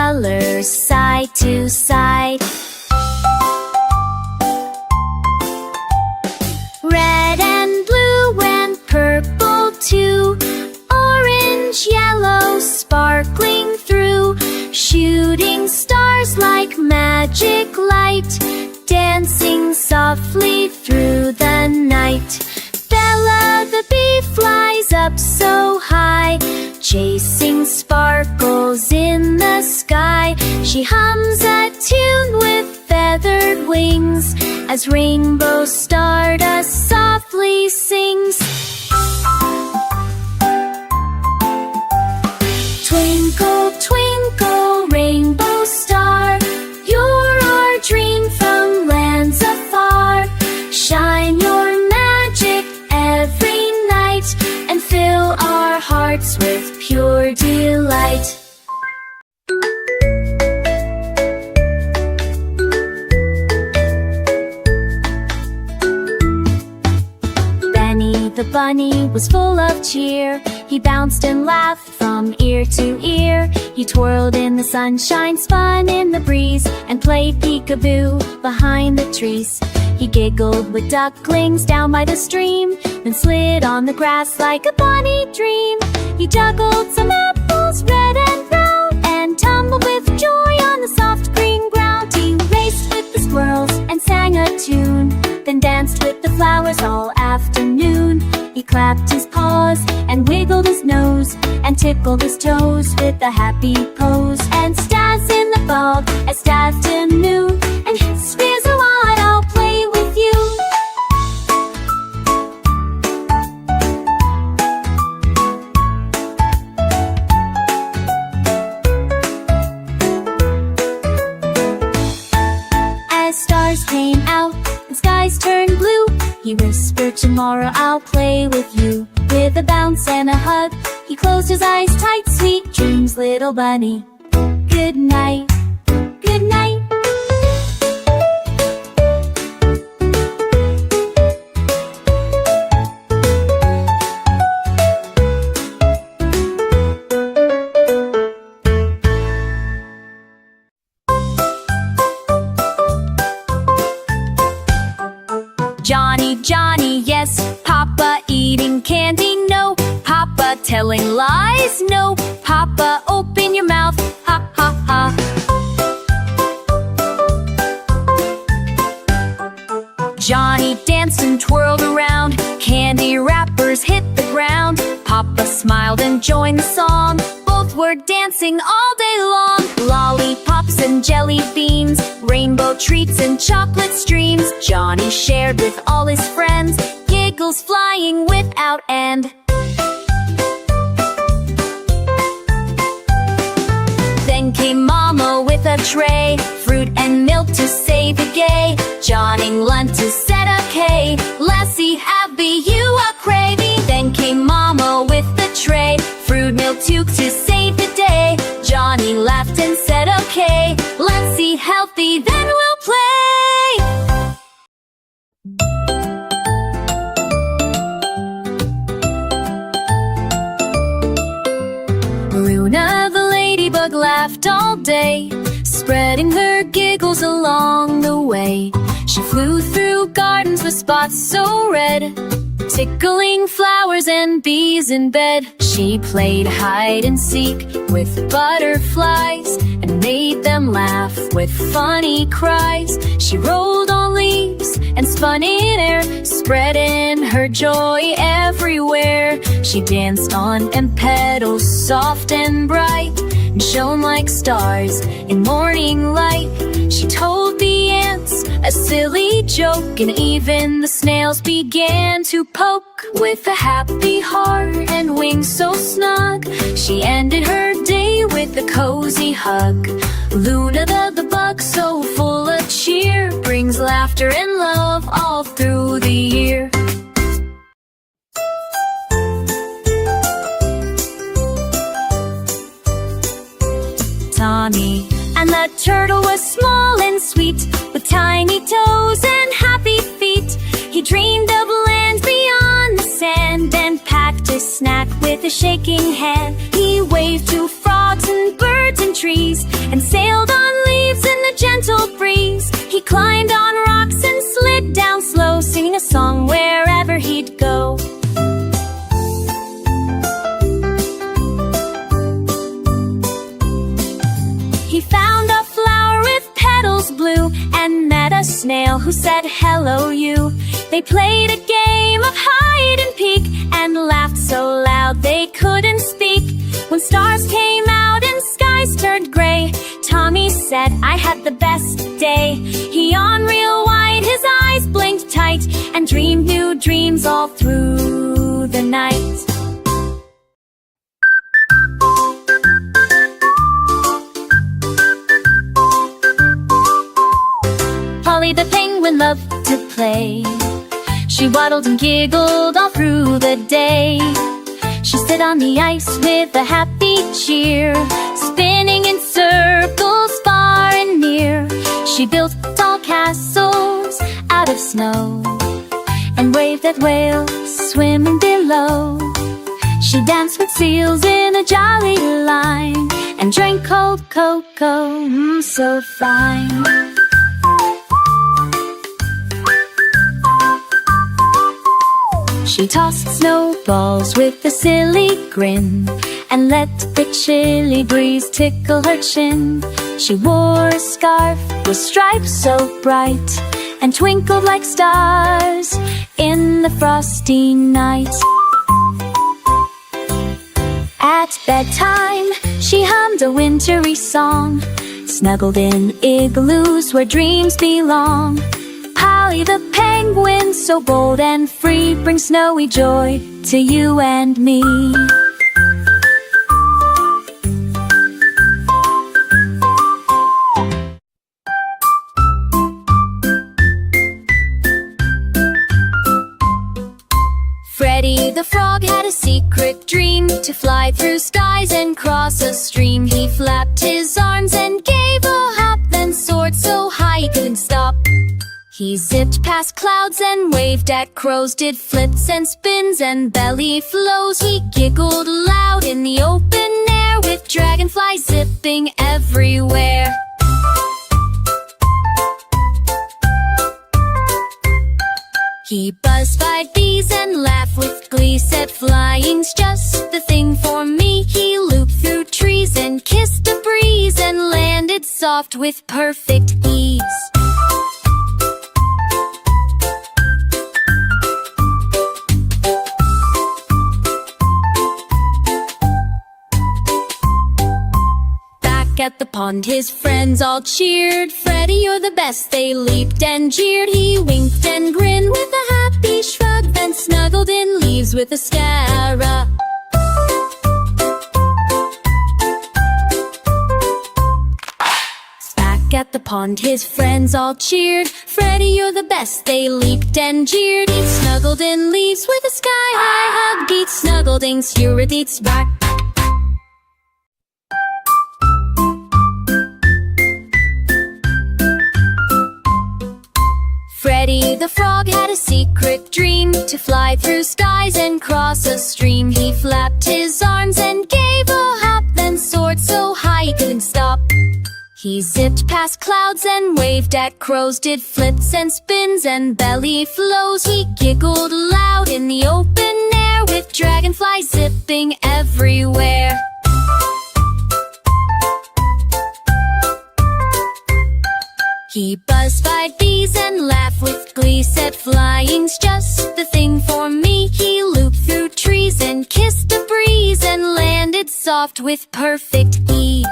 colors side to side. Red and blue and purple too, orange, yellow, sparkling through, shooting stars like magic light, dancing softly through the night. Bella the bee flies up so high, chasing sparkles in the sky. She hums a tune with feathered wings, as rainbow stardust softly sings. Twinkle, twinkle, rainbow star, you're our dream from lands afar. Shine your magic every night, and fill our hearts with pure delight. Benny the bunny was full of cheer. He bounced and laughed from ear to ear. He twirled in the sunshine, spun in the breeze, and played peekaboo behind the trees. He giggled with ducklings down by the stream, then slid on the grass like a bunny dream. He juggled some apples, red and brown, and tumbled with joy on the soft green ground. He raced with the squirrels and sang a tune, then danced with the flowers all afternoon. He clapped his paws and wiggled his nose, and tickled his toes with a happy pose. And stars in the fog as afternoon, and spears are wide, I'll play with you. As stars came out and skies turned blue, he whispered, tomorrow I'll play with you. With a bounce and a hug, he closed his eyes tight. Sweet dreams, little bunny. Good night, good night. Johnny, Johnny, yes. Papa eating candy, no. Papa telling lies, no. Papa, open your mouth, ha ha ha. Johnny danced and twirled around, candy wrappers hit the ground. Papa smiled and joined the song, both were dancing all day long. Lollipops and jelly beans, rainbow treats and chocolate streams, Johnny shared with all his friends, giggles flying without end. Then came Mama with a tray, fruit and milk to say the gay. Johnny learned to said okay, Lassie happy you a craving. Then came Mama with the tray, fruit milk too to save the day. Johnny laughed and said okay, let's see healthy then we'll play. Luna the ladybug laughed all day, spreading her giggles along the way. She flew through gardens with spots so red, tickling flowers and bees in bed. She played hide and seek with butterflies, and made them laugh with funny cries. She rolled on leaves and spun in air, spreading her joy everywhere. She danced on and petals soft and bright, and shone like stars in morning light. She told the ants a silly joke, and even the snails began to poke. With a happy heart and wings so snug, she ended her day with a cozy hug. Luna the bug, so full of cheer, brings laughter and love all through the year. Tommy and the turtle was small and sweet, with tiny toes and happy feet. He dreamed of lands beyond the sand, and packed a snack with a shaking hand. He waved to frogs and birds and trees, and snail who said hello you. They played a game of hide and peek and laughed so loud they couldn't speak. When stars came out and skies turned gray, Tommy said, I had the best day. He yawned real wide, his eyes blinked tight, and dreamed new dreams all through the night. Polly the penguin loved to play. She waddled and giggled all through the day. She stood on the ice with a happy cheer, spinning in circles far and near. She built tall castles out of snow and waved at whales swimming below. She danced with seals in a jolly line and drank cold cocoa, so fine. She tossed snowballs with a silly grin and let the chilly breeze tickle her chin. She wore a scarf with stripes so bright and twinkled like stars in the frosty night. At bedtime, she hummed a wintry song, snuggled in igloos where dreams belong. Polly the penguin, so bold and free, brings snowy joy to you and me. Freddie the frog had a secret dream, to fly through skies and cross a stream. He flapped his arms and gave a hop, then soared so high he couldn't stop. He zipped past clouds and waved at crows, did flips and spins and belly flows. He giggled loud in the open air, with dragonflies zipping everywhere. He buzzed by bees and laughed with glee, said flying's just the thing for me. He looped through trees and kissed a breeze and landed soft with perfect ease. At the pond his friends all cheered. Freddie, you're the best, they leaped and jeered. He winked and grinned with a happy shrug, then snuggled in leaves with a scarab. Back at the pond his friends all cheered. Freddie, you're the best, they leaped and jeered. He snuggled in leaves with a sky-high hug. Deet snuggled-ings, Eurideets back. Freddie the frog had a secret dream, to fly through skies and cross a stream. He flapped his arms and gave a hop, then soared so high he couldn't stop. He zipped past clouds and waved at crows, did flips and spins and belly flows. He giggled loud in the open air, with dragonflies zipping everywhere. He buzzed by bees and laughed with glee, said flying's just the thing for me. He looped through trees and kissed a breeze and landed soft with perfect ease.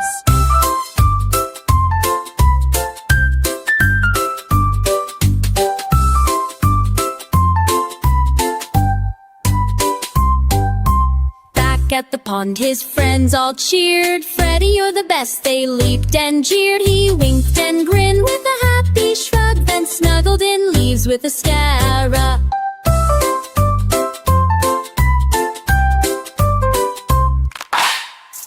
At the pond his friends all cheered. Freddie, you're the best, they leaped and jeered. He winked and grinned with a happy shrug, then snuggled in leaves with a scarab.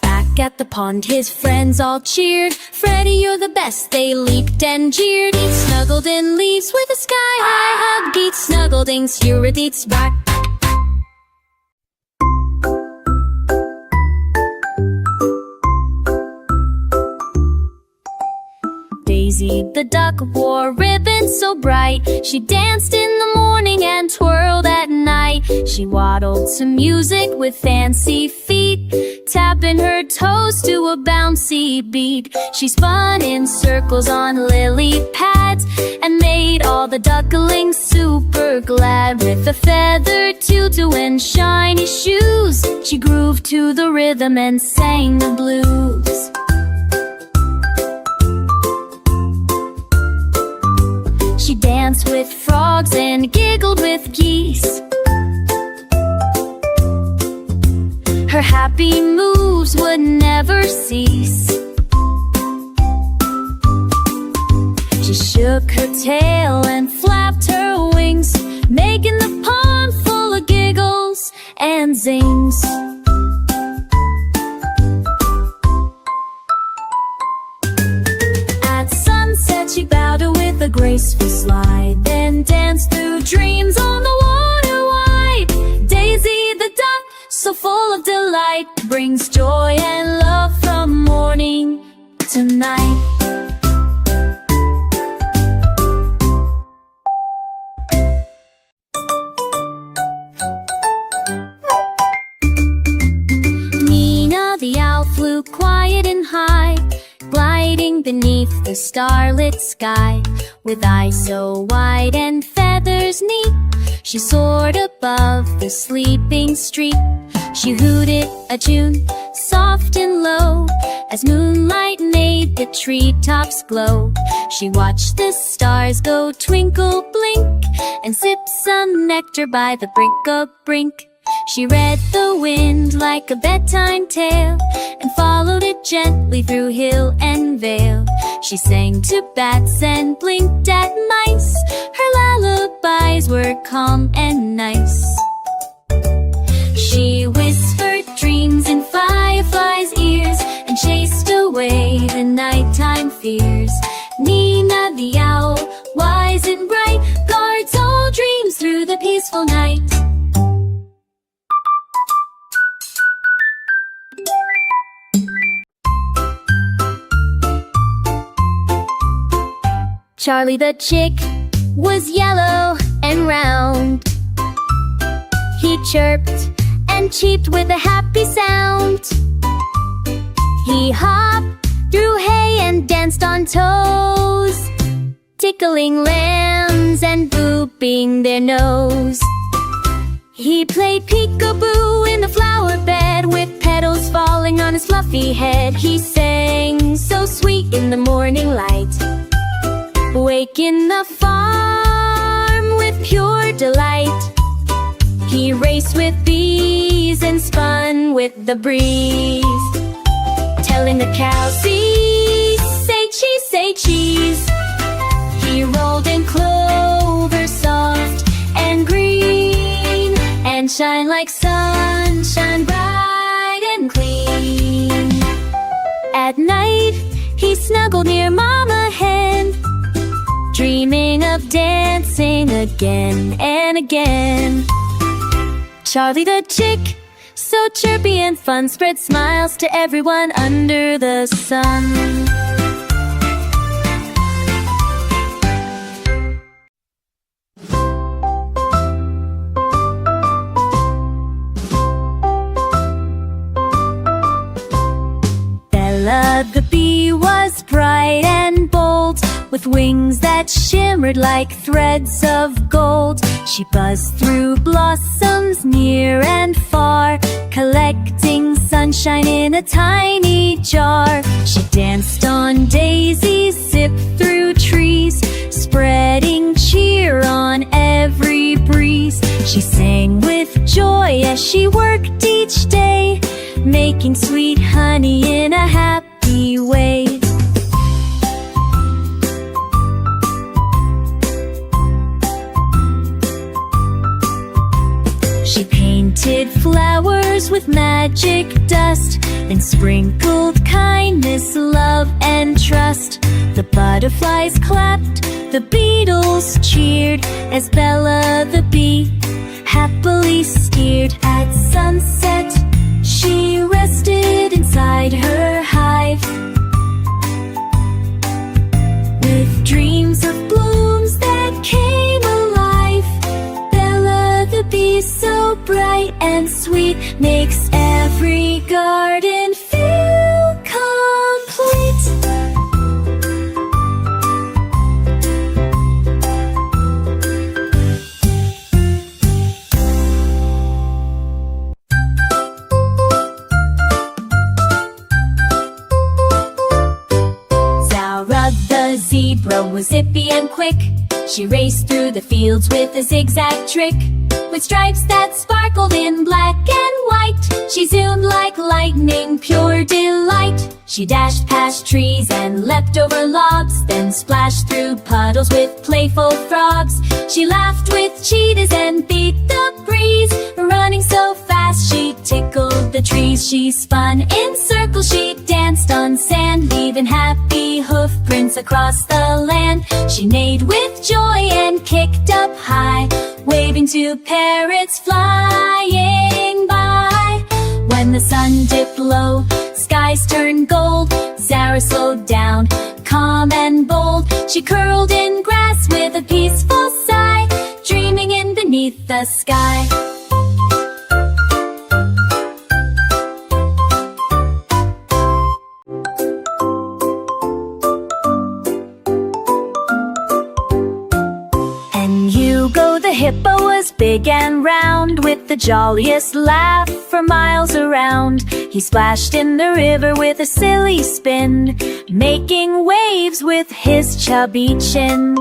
Back at the pond his friends all cheered. Freddie, you're the best, they leaped and jeered. He snuggled in leaves with a sky-high hug. Deet snuggled-ings, Eurideets back. Daisy the duck wore ribbons so bright. She danced in the morning and twirled at night. She waddled to music with fancy feet, tapping her toes to a bouncy beat. She spun in circles on lily pads and made all the ducklings super glad. With a feather tutu and shiny shoes, she grooved to the rhythm and sang the blues. She danced with frogs and giggled with geese. Her happy moves would never cease. She shook her tail and flapped her wings, making the pond full of giggles and zings. At sunset she bowed her with a graceful slide, then danced through dreams on the water wide. Daisy the duck, so full of delight, brings joy and love from morning to night. Nina the owl flew quiet and high, gliding beneath the starlit sky. With eyes so wide and feathers neat, she soared above the sleeping street. She hooted a tune, soft and low, as moonlight made the treetops glow. She watched the stars go twinkle, blink, and sipped some nectar by the brink. She read the wind like a bedtime tale, and followed it gently through hill and vale. She sang to bats and blinked at mice. Her lullabies were calm and nice. She whispered dreams in fireflies' ears, and chased away the nighttime fears. Nina the owl, wise and bright, guards all dreams through the peaceful night. Charlie the chick was yellow and round. He chirped and cheeped with a happy sound. He hopped through hay and danced on toes, tickling lambs and booping their nose. He played peekaboo in the flower bed, with petals falling on his fluffy head. He sang so sweet in the morning light, waking the farm with pure delight. He raced with bees and spun with the breeze, telling the cows, "See, say cheese." He rolled in clover soft and green, and shine like sunshine bright and clean. At night he snuggled near Mama Hen, dreaming of dancing again and again. Charlie the chick, so chirpy and fun, spread smiles to everyone under the sun. Bella the bee was bright and bold, with wings that shimmered like threads of gold. She buzzed through blossoms near and far, collecting sunshine in a tiny jar. She danced on daisies, zipped through trees, spreading cheer on every breeze. She sang with joy as she worked each day, making sweet honey in a happy way. She painted flowers with magic dust, then sprinkled kindness, love, and trust. The butterflies clapped, the beetles cheered, as Bella the bee happily steered. At sunset, she rested inside her hive, with dreams of blooms that came alive. Bella the bee, so bright and sweet, makes every garden Hippo was zippy and quick. She raced through the fields with a zigzag trick, with stripes that sparkled in black and white. She zoomed like lightning, pure delight. She dashed past trees and leapt over logs, then splashed through puddles with playful frogs. She laughed with cheetahs and beat the breeze, running so fast she tickled the trees. She spun in circles, she danced on sand, leaving happy hoof prints across the land. She neighed with joy and kicked up high, waving to parrots flying by. When the sun dipped low, skies turned gold. Zara slowed down, calm and bold. She curled in grass with a peaceful sigh, dreaming in beneath the sky. The hippo was big and round, with the jolliest laugh for miles around. He splashed in the river with a silly spin, making waves with his chubby chin.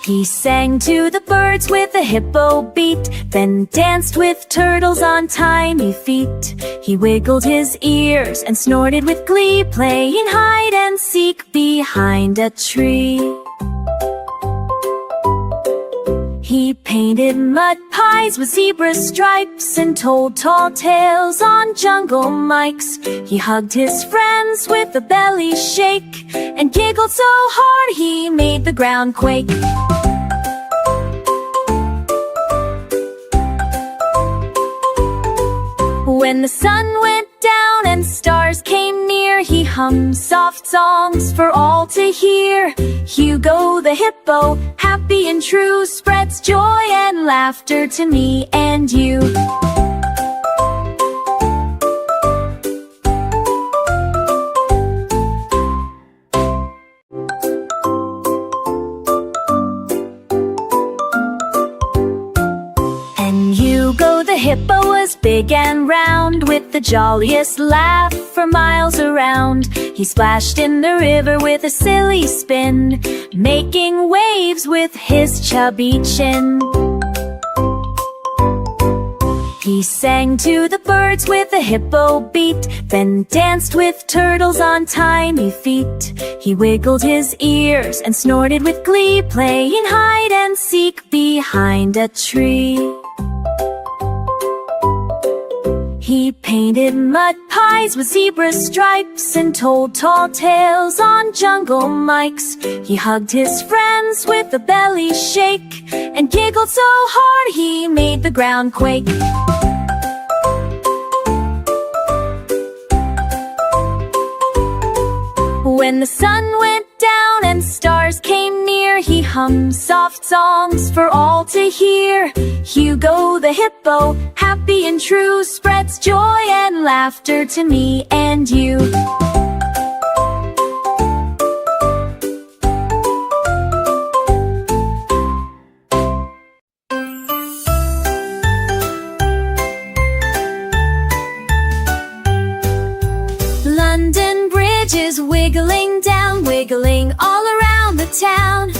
He sang to the birds with a hippo beat, then danced with turtles on tiny feet. He wiggled his ears and snorted with glee, playing hide and seek behind a tree. He painted mud pies with zebra stripes and told tall tales on jungle mics. He hugged his friends with a belly shake and giggled so hard he made the ground quake. When the sun went down and stars came near, he hummed soft songs for all to hear. Hugo the hippo, happy and true, spreads joy and laughter to me and you. Hugo the hippo was big and round, with the jolliest laugh for miles around. He splashed in the river with a silly spin, making waves with his chubby chin. He sang to the birds with a hippo beat, then danced with turtles on tiny feet. He wiggled his ears and snorted with glee, playing hide and seek behind a tree. He painted mud pies with zebra stripes and told tall tales on jungle mics. He hugged his friends with a belly shake and giggled so hard he made the ground quake. When the sun went down and stars came near, he hummed soft songs for all to hear. Hugo the hippo, happy and true, spreads joy and laughter to me and you. London Bridge is wiggling down, wiggling all around the town.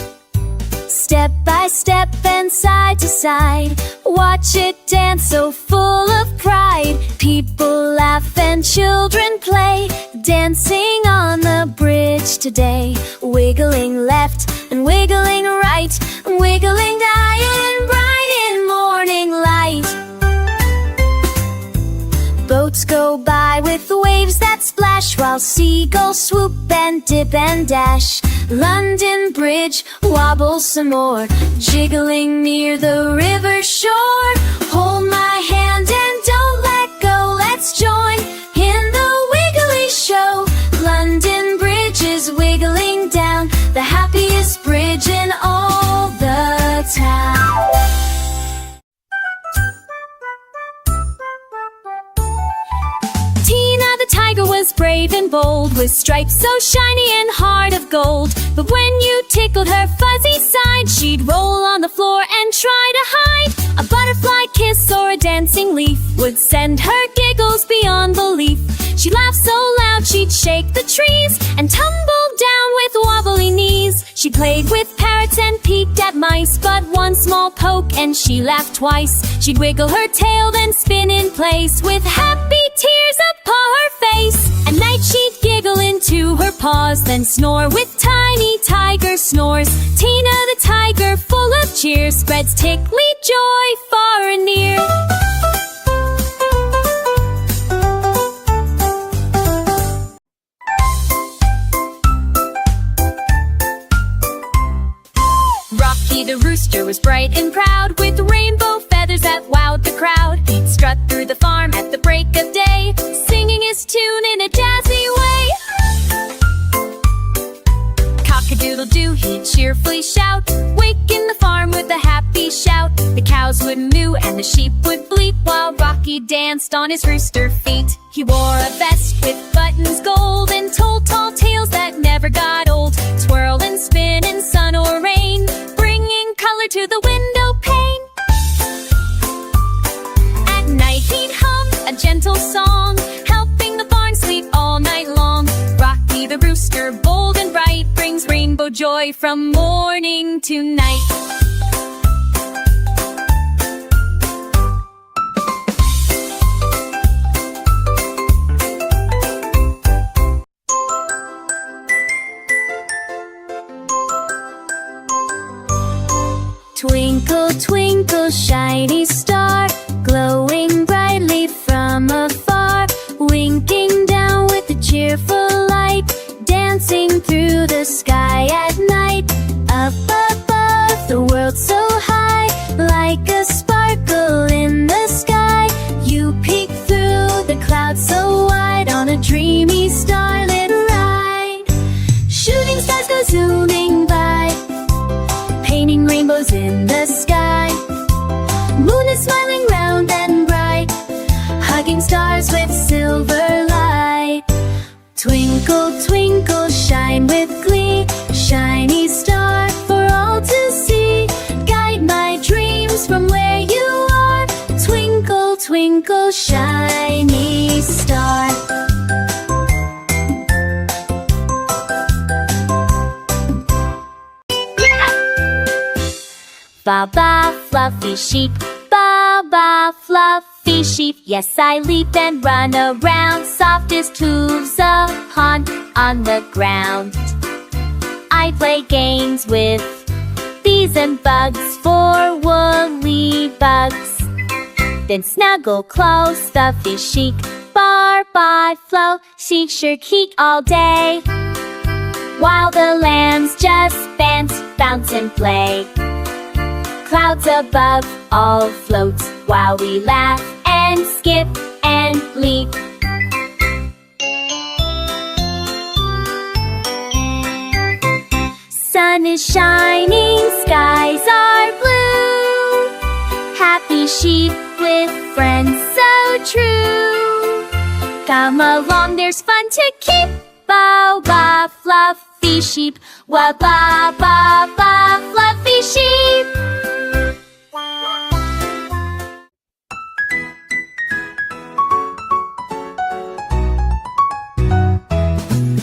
Step by step and side to side, watch it dance so full of pride. People laugh and children play, dancing on the bridge today. Wiggling left and wiggling right, wiggling dying bright in morning light. Boats go by with waves that splash, while seagulls swoop and dip and dash. London Bridge wobbles some more, jiggling near the river shore. Hold my hand and don't let go, let's join in the wiggly show. London Bridge is wiggling down, the happiest bridge in all the town. Tiger was brave and bold, with stripes so shiny and heart of gold. But when you tickled her fuzzy side, she'd roll on the floor and try to hide. A butterfly kiss or a dancing leaf would send her giggles beyond belief. She laughed so loud she'd shake the trees and tumble played with parrots and peeked at mice, but one small poke and she laughed twice. She'd wiggle her tail, then spin in place, with happy tears upon her face. At night she'd giggle into her paws, then snore with tiny tiger snores. Tina the tiger, full of cheer, spreads tickly joy far and near. Rocky the rooster was bright and proud, with rainbow feathers that wowed the crowd. He'd strut through the farm at the break of day, singing his tune in a jazzy way. Cock-a-doodle-doo, he'd cheerfully shout, waking the farm with a happy shout. The cows would moo and the sheep would bleat, while Rocky danced on his rooster feet. He wore a vest with buttons gold, and told tall tales that never got old. Twirl and spin in sun or rain, bringing color to the window pane. At night he'd hum a gentle song, helping the barn sleep all night long. Rocky the rooster, bold and bright, brings rainbow joy from morning to night. Twinkle, twinkle, shiny star, glowing brightly from afar, winking down with a cheerful light, dancing through the sky at night. Up above, the world so high, like a sparkle in the sky. You peek through the clouds so wide, on a dreamy starlit ride. Shooting stars go zooming by, painting rainbows in the sky. Moon is smiling round and bright, hugging stars with silver light. Twinkle, twinkle, shine with glee, shiny star for all to see. Guide my dreams from where you are, twinkle, twinkle, shiny star. Ba-ba, fluffy sheep, ba-ba, fluffy sheep. Yes, I leap and run around, softest hooves upon on the ground. I play games with bees and bugs for woolly bugs. Then snuggle close, stuffy chic, bar, flow, chic, sure keek all day, while the lambs just bounce and play. Clouds above all float, while we laugh and skip and leap. Sun is shining, skies are blue. Happy sheep with friends so true. Come along, there's fun to keep. Bow, ba, fluffy sheep. Wa, ba, ba, ba, fluffy sheep.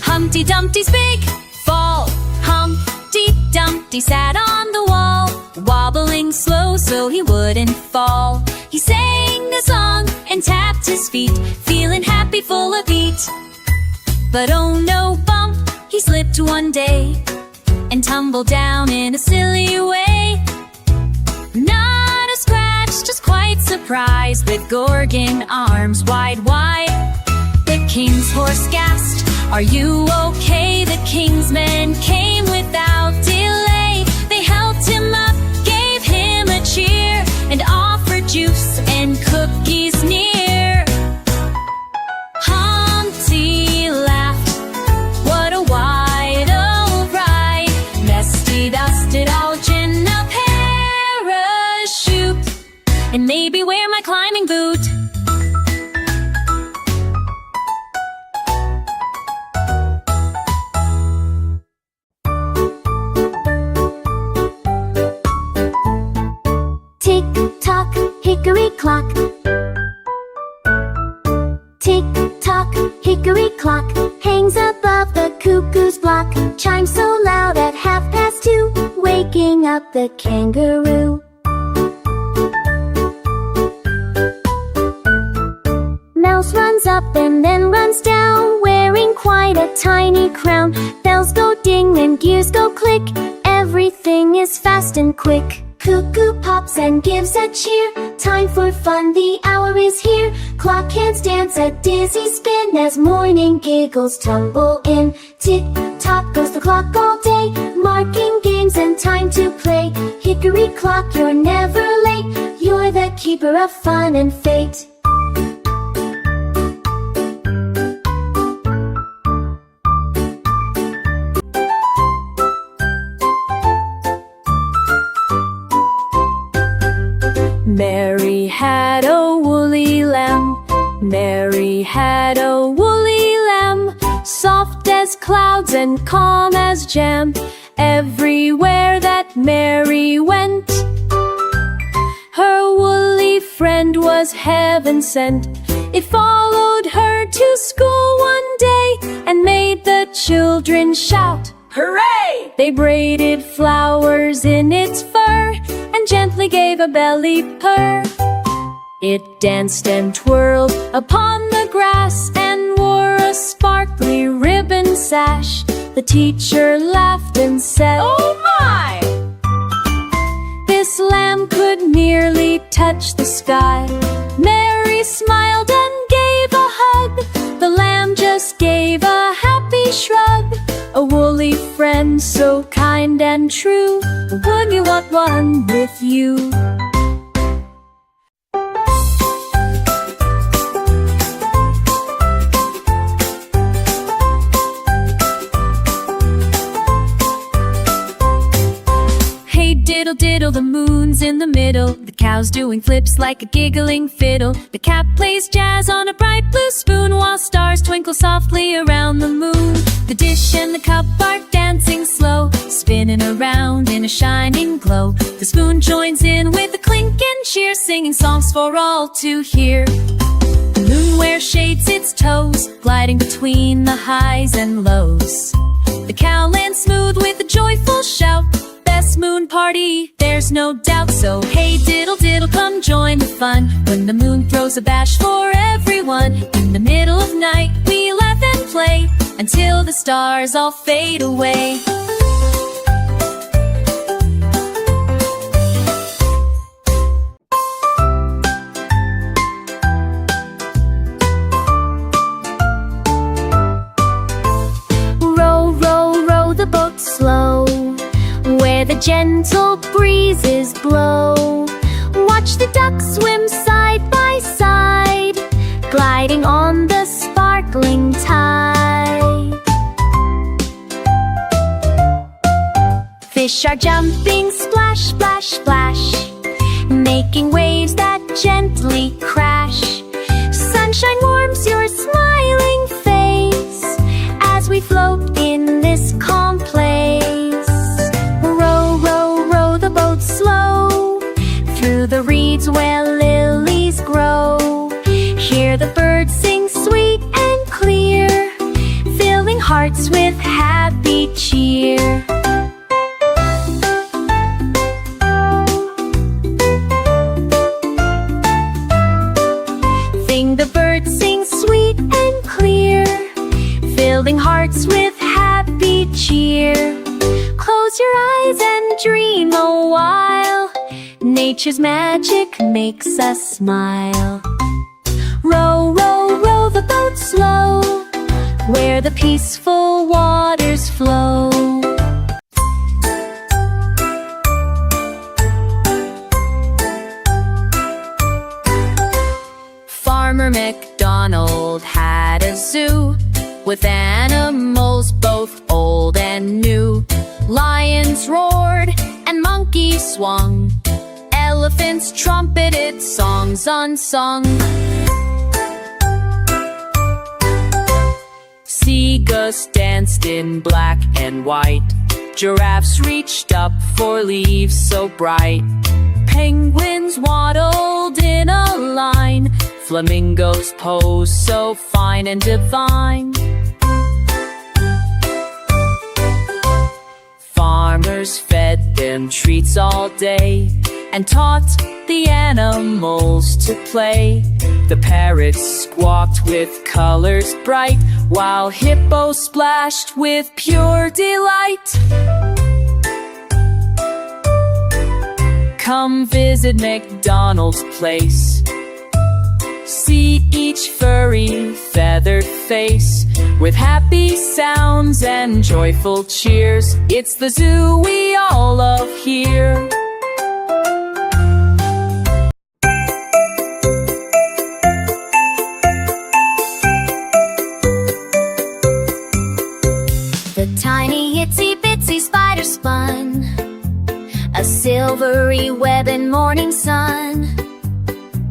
Humpty Dumpty's big fall. Humpty Dumpty sat on the wall, wobbling slow so he wouldn't fall. He sang a song and tapped his feet, feeling happy, full of heat. But oh no, bump, he slipped one day and tumbled down in a silly way. Not a scratch, just quite surprised, with Gorgon arms wide. The king's horse gasped, "Are you okay?" The king's men came without delay. They helped him up, gave him a cheer, and offered juice and cookies near. Humpty laughed, what a wide-o ride. Mesty dusted all in a parachute, and maybe wear my climbing boot. Tick-tock, hickory clock. Tick-tock, hickory clock hangs above the cuckoo's block. Chimes so loud at 2:30. about the kangaroo. Mouse runs up and then runs down, wearing quite a tiny crown. Bells go ding and gears go click, everything is fast and quick. Cuckoo pops and gives a cheer, time for fun, the hour is here. Clock hands dance a dizzy spin as morning giggles tumble in. Tick-tock goes the clock all day, marking games and time to play. Hickory clock, you're never late, you're the keeper of fun and fate. Mary had a woolly lamb. Mary had a woolly lamb, soft as clouds and calm as jam. Everywhere that Mary went, her woolly friend was heaven sent. It followed her to school one day and made the children shout, "Hooray!" They braided flowers in its fur and gently gave a belly purr. It danced and twirled upon the grass and wore a sparkly ribbon sash. The teacher laughed and said, "Oh my! This lamb could nearly touch the sky." Mary smiled and gave a hug. The lamb just gave a happy shrug. A woolly friend so kind and true, would you want one with you? Hey diddle diddle, the moon's in the middle. The cow's doing flips like a giggling fiddle. The cat plays jazz on a bright blue spoon, while stars twinkle softly around the moon. The dish and the cup are dancing slow, spinning around in a shining glow. The spoon joins in with a clink and cheer, singing songs for all to hear. The moonware shades its toes, gliding between the highs and lows. The cow lands smooth with a joyful shout. Best moon party, there's no doubt. So hey diddle diddle, come join the fun, when the moon throws a bash for everyone. In the middle of night we laugh and play, until the stars all fade away. Row, row, row the boat slow, where the gentle breezes blow. Watch the ducks swim side by side, gliding on the sparkling tide. Fish are jumping splash, splash, splash, making waves that gently crash. Sunshine warms your smiling face as we float in this calm place. Row, row, row the boat slow, through the reeds where lilies grow. Hear the birds sing sweet and clear, filling hearts with happy cheer. The birds sing sweet and clear, filling hearts with happy cheer. Close your eyes and dream a while, nature's magic makes us smile. Row, row, row the boat slow, where the peaceful waters flow. Farmer MacDonald had a zoo, with animals both old and new. Lions roared and monkeys swung, elephants trumpeted songs unsung. Seagulls danced in black and white, giraffes reached up for leaves so bright. Penguins waddled in a line, flamingos pose so fine and divine. Farmers fed fed them treats all day, and taught the animals to play. The parrots squawked with colors bright, while hippos splashed with pure delight. Come visit McDonald's place, see each furry, feathered face, with happy sounds and joyful cheers. It's the zoo we all love here. The tiny itsy bitsy spider spun a silvery web in morning sun.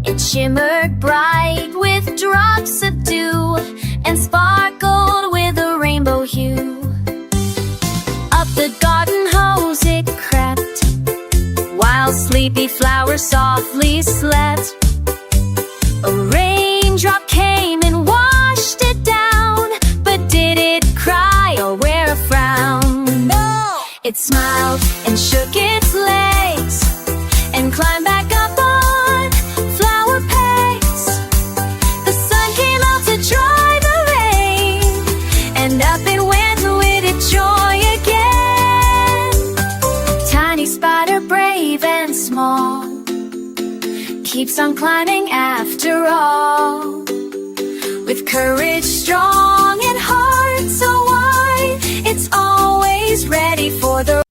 It shimmered bright with drops of dew, and sparkled with a rainbow hue. Up the garden hose it crept, while sleepy flowers softly slept. A raindrop came and washed it down, but did it cry or wear a frown? No! It smiled and shook its legs, and climbed back up on flower pegs. The sun came out to dry the rain, and up it went with its joy again. Tiny spider, brave and small, keeps on climbing after all. With courage strong and heart so wide, it's always ready for the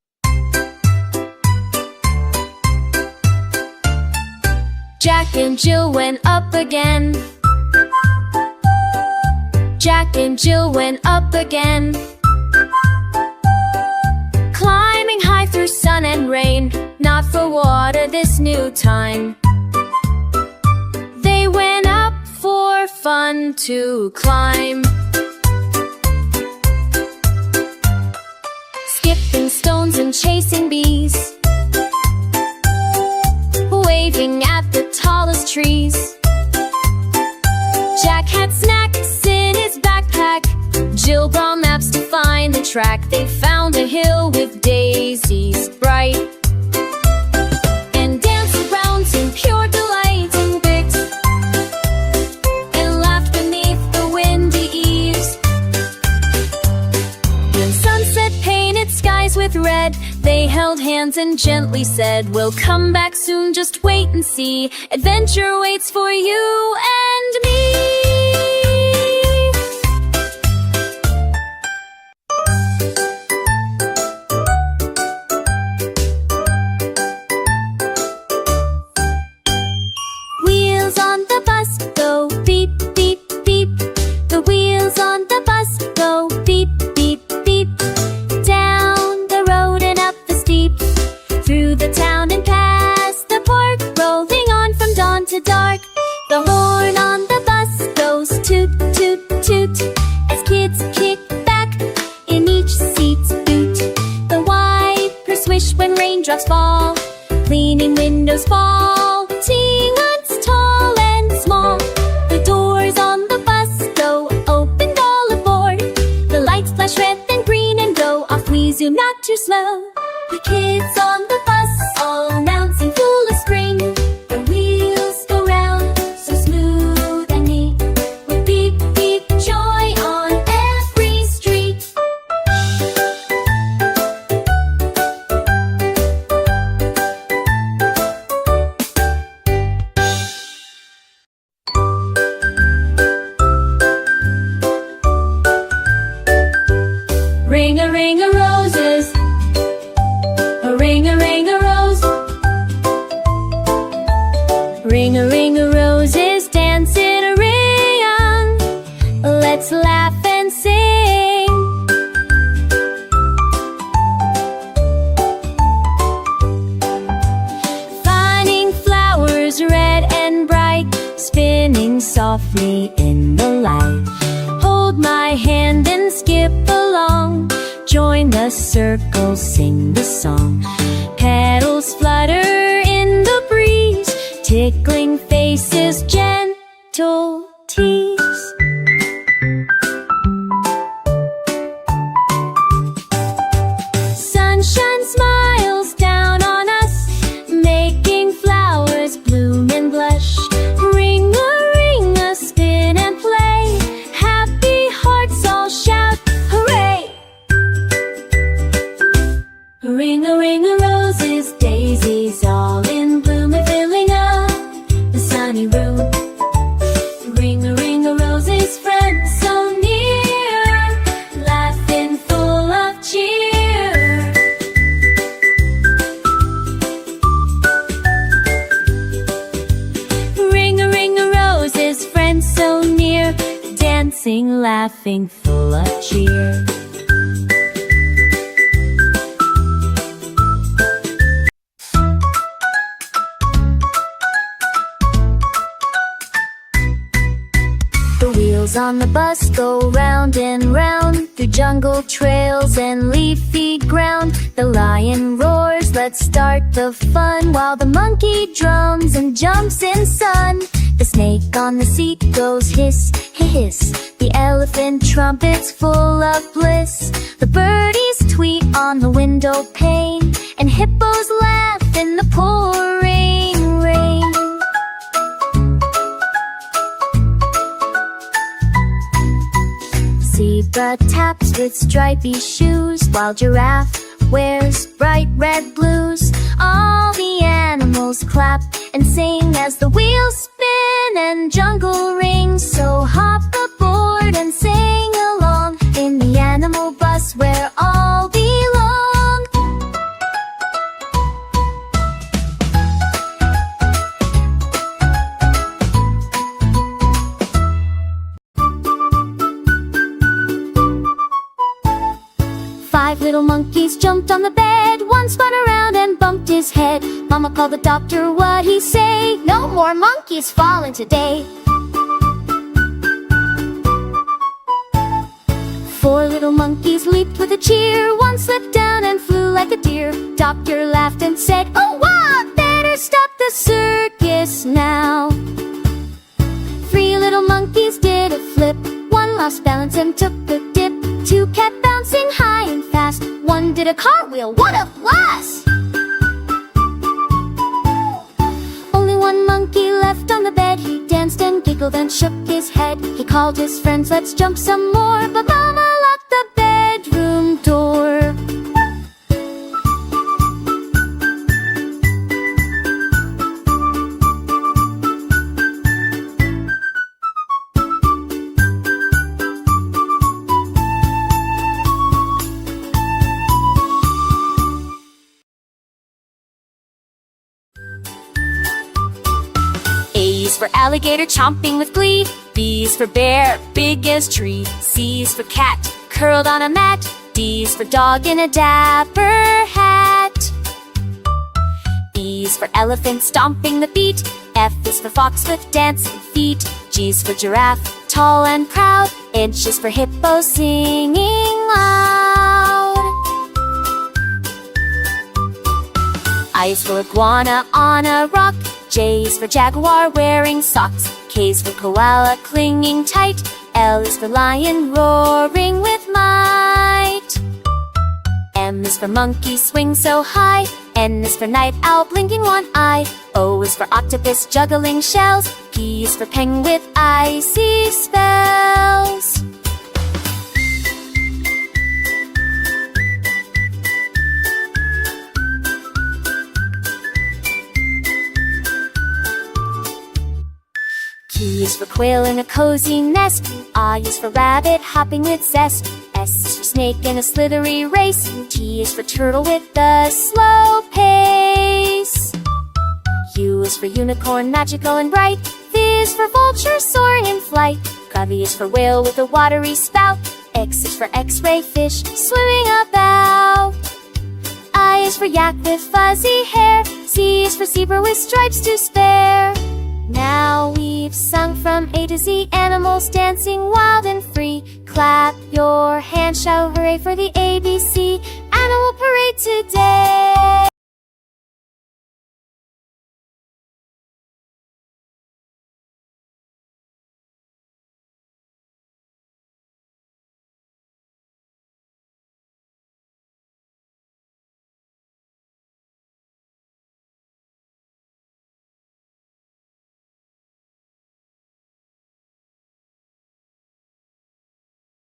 Jack and Jill went up again. Jack and Jill went up again. Climbing high through sun and rain, not for water this new time. They went up for fun to climb. Skipping stones and chasing bees, waving at the tallest trees. Jack had snacks in his backpack, Jill brought maps to find the track. They found a hill with daisies bright, and danced around in pure delight, and picked and laughed beneath the windy eaves. When sunset painted skies with red, they held hands and gently said, "We'll come back soon, just wait and see. Adventure waits for you and me." Wheels on the bus go beep, beep, beep. The wheels on the bus go beep, beep, beep. Down the road and up the steep, through the town and past the park, rolling on from dawn to dark. The horn on the bus goes toot, toot, toot, as kids kick back in each seat's boot. The wipers swish when raindrops fall, cleaning windows fall, teanuts tall and small. The doors on the bus go open all aboard. The lights flash red and green and go off. We zoom not too slow. The kids on the bus all announcing full of spring. The wheels go round so smooth and neat, with beep, beep, joy on every street. Ring a roses, a ring a rose. Ring a roses, dance in a ring. Let's laugh and sing. Finding flowers red and bright, spinning softly in the light. Hold my hand and skip along, join the circle, sing the song. Petals flutter in the breeze, tickling faces, gentle tease. Sunshine smiles singing, laughing, full of cheer. The wheels on the bus go round and round, through jungle trails and leafy ground. The lion roars, let's start the fun, while the monkey drums and jumps in sun. The snake on the seat goes hiss, hiss. The elephant trumpets full of bliss. The birdies tweet on the window pane, and hippos laugh in the pouring rain. Zebra taps with stripy shoes, while giraffe wears bright red blues. All the animals clap and sing as the wheels spin and jungle rings. So hop aboard and sing along in the animal bus where all belong. Five little monkeys jumped on the bed. One spun around and bumped his head. Mama called the doctor, what'd he say? No more monkeys falling today. Four little monkeys leaped with a cheer. One slipped down and flew like a deer. Doctor laughed and said, oh wow, better stop the circus now. Three little monkeys did a flip. One lost balance and took a dip. Two kept bouncing high and fast. One did a cartwheel, what a blast! Only one monkey left on the bed. He danced and giggled and shook his head. He called his friends, let's jump some more. But Mama locked the bedroom door. A is for alligator, chomping with glee. B is for bear, big as tree. C is for cat, curled on a mat. D is for dog in a dapper hat. E is for elephant, stomping the beat. F is for fox with dancing feet. G is for giraffe, tall and proud. H is for hippo, singing loud. I is for iguana on a rock. J is for jaguar, wearing socks. K is for koala, clinging tight. L is for lion, roaring with might. M is for monkey, swing so high. N is for night owl, blinking one eye. O is for octopus, juggling shells. P is for penguin with icy spells. Q is for quail in a cozy nest. I is for rabbit, hopping with zest. S is for snake in a slithery race. T is for turtle with a slow pace. U is for unicorn, magical and bright. V is for vulture, soaring in flight. W is for whale with a watery spout. X is for x-ray fish, swimming about. I is for yak with fuzzy hair. Z is for zebra with stripes to spare. Now we've sung from A to Z, animals dancing wild and free. Clap your hands, shout hooray for the